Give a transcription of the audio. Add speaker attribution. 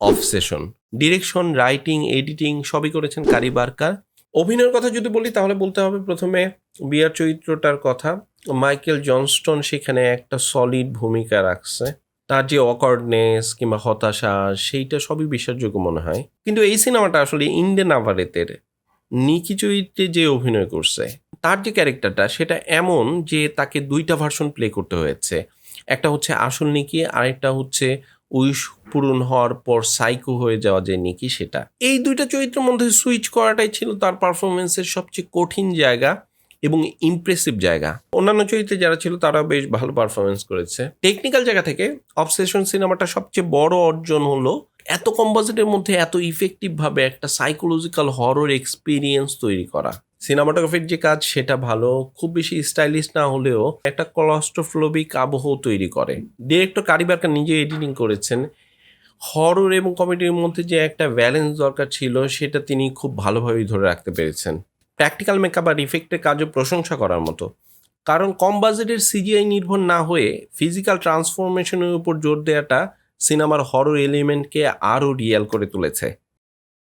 Speaker 1: Obsession. Direction, writing, editing সবই করেছেন কারি Barker. অভিনয়ের কথা যদি বলি তাহলে বলতে হবে প্রথমে বিয়ার চরিত্রটার কথা। মাইকেল জনস্টন সেখানে একটা সলিড ভূমিকা রাখছে। তার যে অকওয়ার্ডনেস কিংবা হতাশা সেইটা সবই বিশ্বাসযোগ্য মনে হয়। কিন্তু এই সিনেমাটা আসলে ইন্ডেন আভারেতের নিকি চরিত্রে যে অভিনয় করছে তার যে ক্যারেক্টারটা সেটা এমন যে তাকে দুইটা ভার্সন প্লে করতে হয়েছে। একটা হচ্ছে আসল নিকি, আরেকটা হচ্ছে উইশ পূরণ হওয়ার পর সাইকো হয়ে যাওয়া যে নিকি সেটা। এই দুইটা চরিত্রের মধ্যে সুইচ করাটাই ছিল তার পারফরমেন্সের সবচেয়ে কঠিন জায়গা এবং ইমপ্রেসিভ জায়গা। অন্যান্য চরিত্রে যারা ছিল তারা বেশ ভালো পারফরমেন্স করেছে। টেকনিক্যাল জায়গা থেকে অবসেশন সিনেমাটা সবচেয়ে বড় অর্জন হলো এত কম বাজেটের মধ্যে এত ইফেক্টিভ ভাবে একটা সাইকোলজিক্যাল হরর এক্সপিরিয়েন্স তৈরি করা। সিনেমাটোগ্রাফির যে কাজ সেটা ভালো, খুব বেশি স্টাইলিশ না হলেও একটা ক্লস্ট্রোফোবিক আবহ তৈরি করে। ডিরেক্টর কারি বার্কার নিজে এডিটিং করেছেন। হরর এবং কমেডির মধ্যে যে একটা ব্যালেন্স দরকার ছিল সেটা তিনি খুব ভালোভাবেই ধরে রাখতে পেরেছেন। প্র্যাকটিক্যাল মেকআপ আর ইফেক্টের কাজও প্রশংসা করার মতো, কারণ কম বাজেটের সিজিআই নির্ভর না হয়ে ফিজিক্যাল ট্রান্সফরমেশনের উপর জোর দেওয়াটা সিনেমার হরর এলিমেন্টকে আরও রিয়েল করে তুলেছে।